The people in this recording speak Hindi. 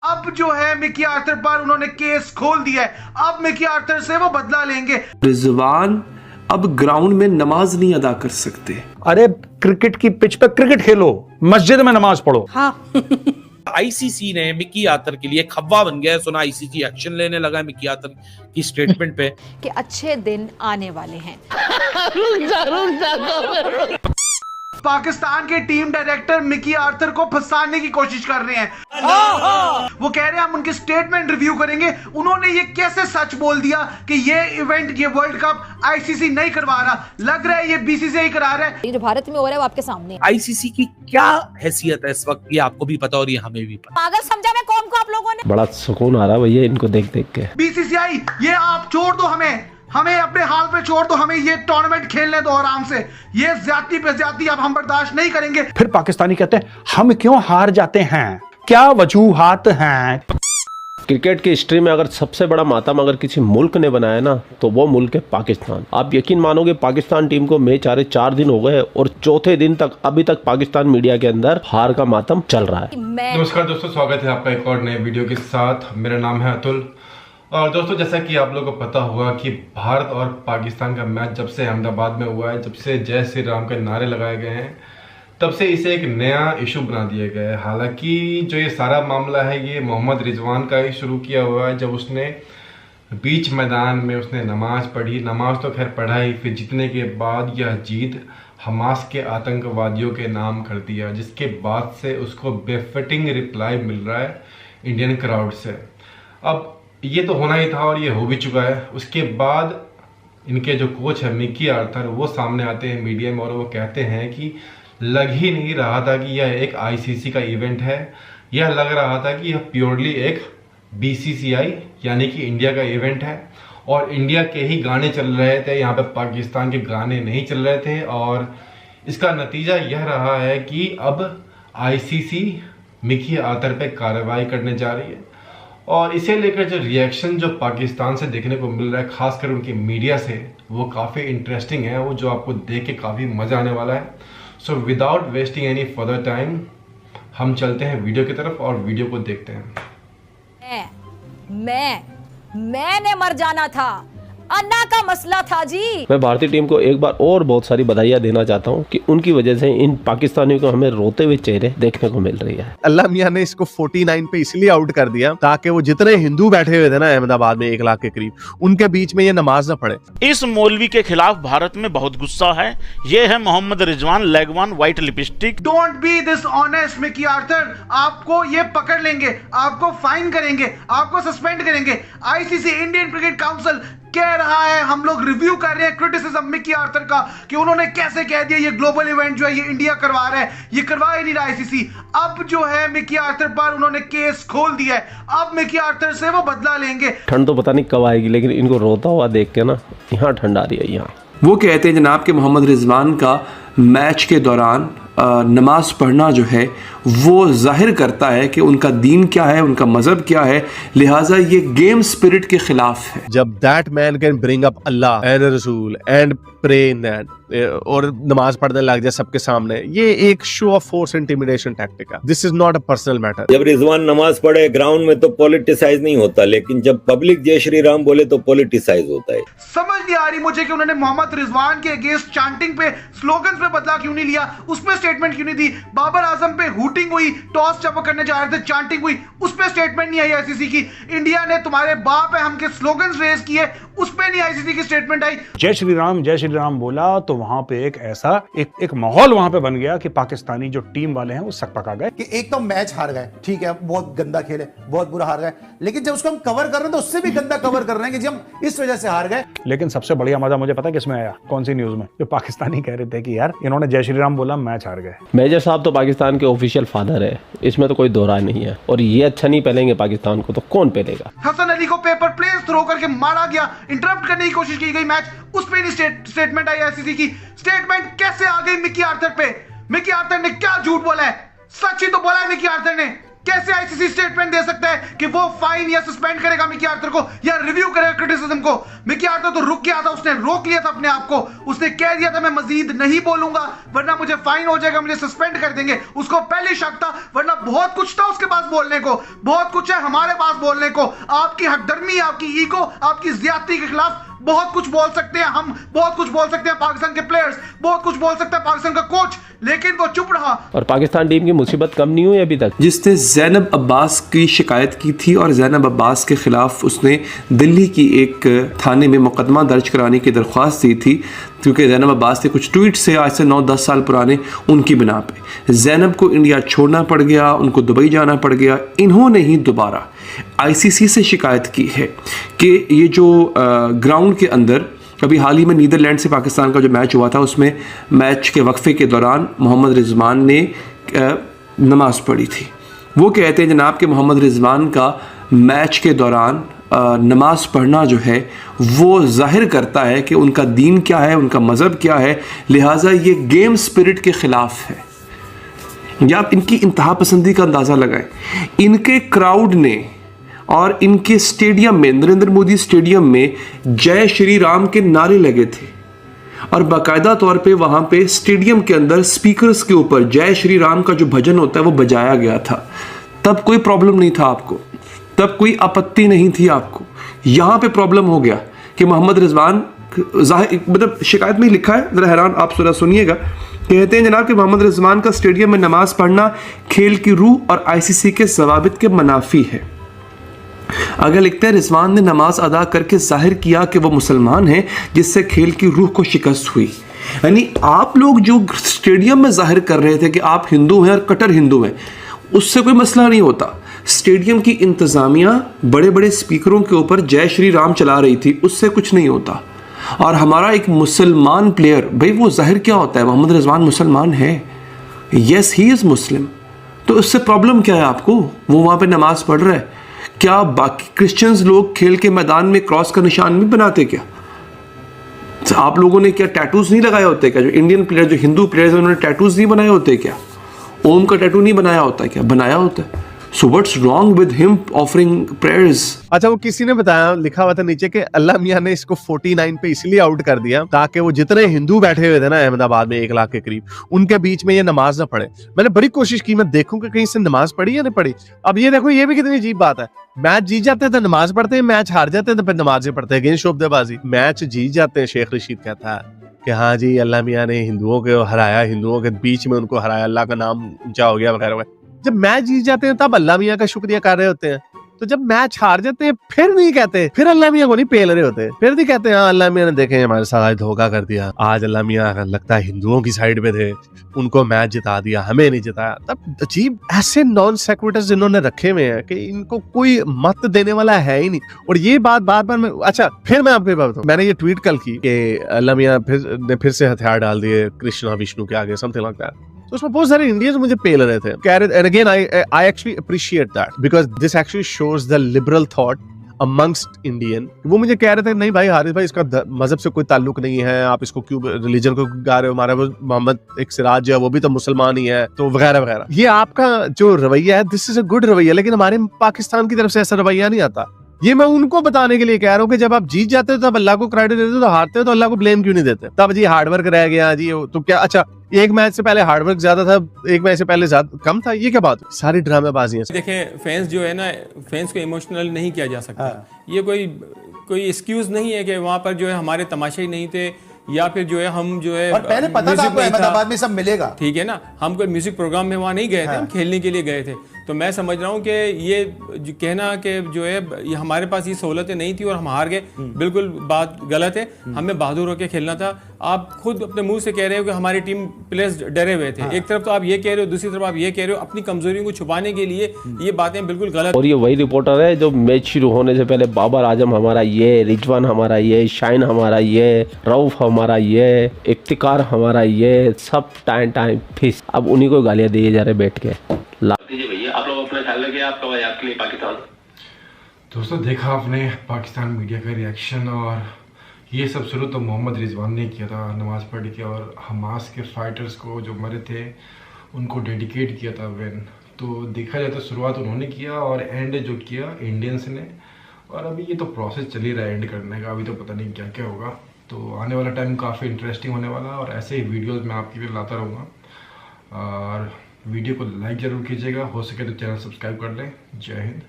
अब जो है मिकी आर्थर पर उन्होंने केस खोल दिया है। अब मिकी आर्थर से वो बदला लेंगे। रिजवान अब ग्राउंड में नमाज नहीं अदा कर सकते। अरे क्रिकेट की पिच पे क्रिकेट खेलो, मस्जिद में नमाज पढ़ो। हाँ। आईसीसी ने मिकी आर्थर के लिए खब्बा बन गया है। सुना आईसीसी एक्शन लेने लगा है मिकी आर्थर की स्टेटमेंट पे कि अच्छे दिन आने वाले हैं। पाकिस्तान के टीम डायरेक्टर मिकी आर्थर को फंसाने की कोशिश कर रहे हैं। वो कह रहे हैं हम उनकी स्टेटमेंट रिव्यू करेंगे। उन्होंने ये कैसे सच बोल दिया कि ये इवेंट, ये वर्ल्ड कप आईसीसी नहीं करवा रहा, लग रहा है ये बीसीसीआई करा रहा है। ये जो भारत में हो रहा है वो आपके सामने है। आईसीसी की क्या हैसियत है इस वक्त, ये आपको भी पता और ये हमें भी पता। पागल समझा मैं कौन को आप लोगों ने। बड़ा सुकून आ रहा है भैया इनको देख देख के। बीसीसीआई ये आप छोड़ दो, हमें अपने हाल पे छोड़ दो, हमें ये टूर्नामेंट खेलने दो आराम से। ये ज्यादती पे ज्यादती अब हम बर्दाश्त नहीं करेंगे। फिर पाकिस्तानी कहते हैं हम क्यों हार जाते हैं, क्या वजूहात हैं। क्रिकेट की हिस्ट्री में अगर सबसे बड़ा मातम अगर किसी मुल्क ने बनाया ना तो वो मुल्क है पाकिस्तान। आप यकीन मानोगे पाकिस्तान टीम को मैच आ रहे 4 दिन हो गए और चौथे दिन तक अभी तक पाकिस्तान मीडिया के अंदर हार का मातम चल रहा है। नमस्कार दोस्तों, स्वागत है आपका एक और नए वीडियो के साथ। मेरा नाम है अतुल। और दोस्तों जैसा कि आप लोगों को पता होगा कि भारत और पाकिस्तान का मैच जब से अहमदाबाद में हुआ है, जब से जय श्री राम के नारे लगाए गए हैं, तब से इसे एक नया इशू बना दिया गया है। हालांकि जो ये सारा मामला है ये मोहम्मद रिजवान का ही शुरू किया हुआ है। जब उसने बीच मैदान में उसने नमाज पढ़ी, नमाज तो खैर पढ़ाई, फिर जीतने के बाद यह जीत हमास के आतंकवादियों के नाम कर दिया, जिसके बाद से उसको बेफिटिंग रिप्लाई मिल रहा है इंडियन क्राउड से। अब ये तो होना ही था और ये हो भी चुका है। उसके बाद इनके जो कोच है मिकी आर्थर, वो सामने आते हैं मीडिया में और वो कहते हैं कि लग ही नहीं रहा था कि यह एक आईसीसी का इवेंट है, यह लग रहा था कि यह प्योरली एक बीसीसीआई यानी कि इंडिया का इवेंट है और इंडिया के ही गाने चल रहे थे, यहाँ पे पाकिस्तान के गाने नहीं चल रहे थे। और इसका नतीजा यह रहा है कि अब आईसीसी मिकी आर्थर पे कार्रवाई करने जा रही है। और इसे लेकर जो रिएक्शन जो पाकिस्तान से देखने को मिल रहा है, खासकर उनकी मीडिया से, वो काफ़ी इंटरेस्टिंग है, वो जो आपको देख के काफ़ी मज़ा आने वाला है। So without wasting any further time हम चलते हैं वीडियो की तरफ और वीडियो को देखते हैं। मैंने मर जाना था, अन्ना का मसला था जी। मैं भारतीय टीम को एक बार और बहुत सारी बधाइयां देना चाहता हूं कि उनकी वजह से इन पाकिस्तानियों को हमें रोते हुए चेहरे देखने को मिल रही है। अल्लाह मियां ने इसको 49 पे इसलिए आउट कर दिया ताकि वो जितने हिंदू बैठे हुए थे ना अहमदाबाद में 1 लाख के करीब, उनके बीच में ये नमाज ना पढ़े। इस मौलवी के खिलाफ भारत में बहुत गुस्सा है। ये है मोहम्मद रिजवान लेगवान white lipstick. Don't be this honest Mickey Arthur, आपको ये पकड़ लेंगे, आपको फाइन करेंगे, आपको सस्पेंड करेंगे। आईसीसी इंडियन क्रिकेट काउंसिल कह रहा है, हम लोग रिव्यू कर रहे हैं क्रिटिसिज्म मिकी आर्थर का कि उन्होंने कैसे कह दिया ये ग्लोबल इवेंट जो है ये इंडिया करवा रहा है, ये करवा ही नहीं रहा आईसीसी। अब जो है मिकी आर्थर पर उन्होंने केस खोल दिया है। अब मिकी आर्थर से वो बदला लेंगे। ठंड तो पता नहीं कब आएगी, लेकिन इनको रोता हुआ देख के ना यहाँ ठंड आ रही है। यहाँ वो कहते हैं जनाब कि मोहम्मद रिजवान का मैच के दौरान नमाज पढ़ना जो है वो जाहिर करता है कि उनका दीन क्या है, उनका मजहब क्या है, लिहाजा ये गेम स्पिरिट के खिलाफ है। जब that man can bring up Allah and रसूल एंड प्रे इन दैट और नमाज पढ़ने लग जाए सबके सामने, ये एक show of force intimidation tactic है। This is not a personal matter. जब रिजवान नमाज पढ़े ग्राउंड में तो पॉलिटिसाइज नहीं होता, लेकिन जब पब्लिक जय श्री राम बोले तो पॉलिटिसाइज होता है। समझ नहीं आ रही मुझे कि उन्होंने मोहम्मद रिजवान के अगेंस्ट चांटिंग पे, स्लोगन्स पे बदला क्यों नहीं लिया, उसमें स्टेटमेंट क्यों नहीं दी। बाबर आजम पे हूटिंग हुई, टॉस जब वो करने जा रहे थे चांटिंग हुई, उस पे स्टेटमेंट नहीं आई आईसीसी की। इंडिया ने तुम्हारे बाप है हम के स्लोगन्स रेज किए, उस पे नहीं आईसीसी की स्टेटमेंट आई। जय श्री राम बोला तो वहां पे एक ऐसा एक माहौल वहां पे बन गया कि पाकिस्तानी जो टीम वाले हैं वो सकपका गए कि एक तो मैच हार गए, ठीक है, बहुत गंदा खेले, बहुत बुरा हार गए, लेकिन जब उसको हम कवर कर रहे हैं तो उससे भी गंदा कवर कर रहे हैं कि जी हम इस वजह से हार गए। लेकिन सबसे बढ़िया मजा मुझे पता है किसमें आया, कौन सी न्यूज में, जो पाकिस्तानी कह रहे थे कि यार इन्होंने जय श्री राम बोला मैच हार गए। मेजर साहब तो पाकिस्तान के ऑफिशियल फादर है, इसमें तो कोई दो राय नहीं है। और ये अच्छा नहीं पहलेंगे पाकिस्तान को तो कौन पहलेगा। हसन अली को पेपर प्लेन थ्रो करके मारा गया, इंटरप्ट करने की कोशिश की गई मैच, उस पे नहीं स्टेटमेंट आई आईसीसी की। स्टेटमेंट कैसे आ गई मिकी आर्थर पे? मिकी आर्थर ने क्या झूठ बोला है? सच ही तो बोला है मिकी आर्थर ने। कैसे आईसीसी स्टेटमेंट दे सकता है कि वो फाइन या सस्पेंड करेगा मिकी आर्थर को या रिव्यू करेगा क्रिटिसिज्म को। मिकी आर्थर तो रुक गया था, उसने रोक लिया था अपने आप को, उसने कह दिया था मैं मजीद नहीं बोलूंगा वरना मुझे फाइन हो जाएगा, मुझे सस्पेंड कर देंगे। उसको पहले शक था, वरना बहुत कुछ था उसके पास बोलने को, बहुत कुछ है हमारे पास बोलने को। आपकी हकदर्मी, आपकी ईगो, आपकी ज्यादती के खिलाफ बहुत कुछ बोल सकते हैं हम, बहुत कुछ बोल सकते हैं पाकिस्तान के प्लेयर्स, बहुत कुछ बोल सकता है पाकिस्तान का कोच, लेकिन वो चुप रहा। और पाकिस्तान टीम की मुसीबत कम नहीं हुई अभी तक। जिसने ज़ैनब अब्बास की शिकायत की थी और ज़ैनब अब्बास के ख़िलाफ़ उसने दिल्ली की एक थाने में मुकदमा दर्ज कराने की दरख्वास्त दी थी, क्योंकि ज़ैनब अब्बास के कुछ ट्वीट से आज से 9-10 साल पुराने, उनकी बिना पे ज़ैनब को इंडिया छोड़ना पड़ गया, उनको दुबई जाना पड़ गया। इन्होंने ही दोबारा आईसीसी से शिकायत की है कि ये जो ग्राउंड के अंदर अभी हाल ही में नीदरलैंड से पाकिस्तान का जो मैच हुआ था, उसमें मैच के वक्फे के दौरान मोहम्मद रिजवान ने नमाज़ पढ़ी थी। वो कहते हैं जनाब कि मोहम्मद रिजवान का मैच के दौरान नमाज पढ़ना जो है वो जाहिर करता है कि उनका दीन क्या है, उनका मज़हब क्या है, लिहाजा ये गेम स्पिरिट के ख़िलाफ़ है। या आप इनकी इंतहा पसंदी का अंदाज़ा लगाएं। इनके क्राउड ने और इनके स्टेडियम में, नरेंद्र मोदी स्टेडियम में जय श्री राम के नारे लगे थे और बाकायदा तौर पे वहाँ पे स्टेडियम के अंदर स्पीकर्स के ऊपर जय श्री राम का जो भजन होता है वो बजाया गया था। तब कोई प्रॉब्लम नहीं था आपको, तब कोई आपत्ति नहीं थी आपको। यहाँ पे प्रॉब्लम हो गया कि मोहम्मद रिजवान, मतलब शिकायत में लिखा है, ज़रा हैरान आप जरा सुनिएगा। कहते हैं जनाब कि मोहम्मद रिजवान का स्टेडियम में नमाज पढ़ना खेल की रूह और आईसीसी के ज़वाबित के मुनाफी है। अगर लिखते हैं रिजवान ने नमाज अदा करके जाहिर किया कि वो मुसलमान हैं, जिससे खेल की रूह को शिकस्त हुई। यानी आप लोग जो स्टेडियम में जाहिर कर रहे थे कि आप हिंदू हैं और कट्टर हिंदू हैं, उससे कोई मसला नहीं होता। स्टेडियम की इंतज़ामिया बड़े बड़े स्पीकरों के ऊपर जय श्री राम चला रही थी, उससे कुछ नहीं होता। और हमारा एक मुसलमान प्लेयर, भाई वो जाहिर क्या होता है, मोहम्मद रिजवान मुसलमान है, यस ही इज़ मुस्लिम, तो उससे प्रॉब्लम क्या है आपको? वो वहाँ पे नमाज पढ़ रहा है। क्या बाकी क्रिश्चियंस लोग खेल के मैदान में क्रॉस का निशान नहीं बनाते क्या? आप लोगों ने क्या टैटूज नहीं लगाए होते क्या? जो इंडियन प्लेयर, जो हिंदू प्लेयर्स, उन्होंने टैटूज नहीं बनाए होते क्या? ओम का टैटू नहीं बनाया होता क्या? बनाया होता है। So what's wrong with him offering prayers? अच्छा, वो किसी ने बताया, लिखा हुआ था नीचे कि अल्लाह मियां ने इसको 49 पे इसलिए आउट कर दिया ताकि वो जितने हिंदू बैठे हुए थे ना अहमदाबाद में 1 लाख के करीब, उनके बीच में ये नमाज ना पढ़े। मैंने बड़ी कोशिश की मैं देखूं कि कहीं से नमाज पढ़ी या नहीं पढ़ी। अब ये देखो, ये भी कितनी अजीब बात है। मैच जीत जाते हैं तो नमाज पढ़ते हैं, मैच हार जाते हैं तो फिर नमाजें पढ़ते हैं। अगेंस्ट शोबदेबाजी। मैच जीत जाते हैं, शेख रशीद कहता है कि हाँ जी अल्लाह मियां ने हिंदुओं को हराया, हिंदुओं के बीच में उनको हराया, अल्लाह का नाम ऊंचा हो गया वगैरह वगैरह। जब मैच जीत जाते हैं तब अल्लाह मियां का शुक्रिया कर रहे होते हैं, तो जब मैच हार जाते हैं फिर नहीं कहते, फिर अल्लाह मियां को नहीं पेल रहे होते, फिर नहीं कहते हाँ अल्लाह मियां ने देखे हमारे साथ धोखा कर दिया, आज अल्लाह मियां लगता है हिंदुओं की साइड में थे, उनको मैच जिता दिया, हमें नहीं जिताया। तब अजीब ऐसे नॉन सेक्विटर्स इन्होंने रखे हुए हैं कि इनको कोई मत देने वाला है ही नहीं। और ये बात बार बार मैं, अच्छा फिर मैं आपको बात बताऊं, मैंने ये ट्वीट कल की कि अल्लाह मियां फिर से हथियार डाल दिए कृष्णा विष्णु के आगे, समथिंग लाइक दैट। तो उसमें बहुत सारे इंडियंस मुझे पेल रहे थे, कह रहे, and again I actually appreciate that because this actually shows the liberal thought amongst Indian. वो मुझे कह रहे थे नहीं भाई हारिस भाई, इसका मजहब से कोई ताल्लुक नहीं है, आप इसको क्यों रिलीजन को गा रहे हो, हमारा वो मोहम्मद एक सिराज जो है वो भी तो मुसलमान ही है, तो वगैरह वगैरह। ये आपका जो रवैया है, दिस इज अ गुड रवैया, लेकिन हमारे पाकिस्तान की तरफ से ऐसा रवैया नहीं आता। ये मैं उनको बताने के लिए कह रहा हूँ कि जब आप जीत जाते हो तब अल्लाह को क्रेडिट देते हो, तो हारते हो तो अल्लाह को ब्लेम क्यों नहीं देते? तब जी हार्डवर्क रह गया जी, तो क्या अच्छा एक मैच से पहले हार्डवर्क ज्यादा था, एक मैच से पहले ज्यादा कम था, ये क्या बात? सारी ड्रामेबाजी है। देखें, फैंस जो है ना, फैंस को इमोशनल नहीं किया जा सकता। ये कोई एक्सक्यूज नहीं है कि वहाँ पर जो है हमारे तमाशे ही नहीं थे, या फिर जो है हम जो है, और पहले पता था आपको अहमदाबाद में सब मिलेगा, ठीक है ना, हम कोई म्यूजिक प्रोग्राम में वहाँ नहीं गए थे, हम खेलने के लिए गए थे। तो मैं समझ रहा हूँ कि ये कहना कि जो है ये हमारे पास ये सहूलतें नहीं थी और हम हार गए, बिल्कुल बात गलत है। हमें बहादुर होकर खेलना था। आप खुद अपने मुंह से कह रहे हो कि हमारी टीम प्लेयर्स डरे हुए थे। एक तरफ तो आप ये कह रहे हो, दूसरी तरफ आप ये कह रहे हो, अपनी कमजोरियों को छुपाने के लिए ये बातें बिल्कुल गलत। और ये वही रिपोर्टर है जो मैच शुरू होने से पहले बाबर आजम हमारा ये, रिजवान हमारा ये, शाइन हमारा ये, रऊफ हमारा ये, इफ्तिकार हमारा ये, सब टाइम फिस। अब उन्हीं को गालियां दिए जा रहे बैठ के। भैया आप लोग अपना ख्याल रखिए, आप कब आए आपके लिए पाकिस्तान? दोस्तों देखा आपने पाकिस्तान मीडिया का रिएक्शन, और ये सब शुरू तो मोहम्मद रिजवान ने किया था, नमाज पढ़ के, और हमास के फाइटर्स को जो मरे थे उनको डेडिकेट किया था व्हेन तो देखा जाए तो शुरुआत उन्होंने किया और एंड जो किया इंडियंस ने, और अभी ये तो प्रोसेस चल ही रहा है एंड करने का, अभी तो पता नहीं क्या क्या होगा। तो आने वाला टाइम काफ़ी इंटरेस्टिंग होने वाला है और ऐसे ही वीडियोस मैं आपके लिए लाता रहूँगा। और वीडियो को लाइक ज़रूर कीजिएगा, हो सके तो चैनल सब्सक्राइब कर लें। जय हिंद।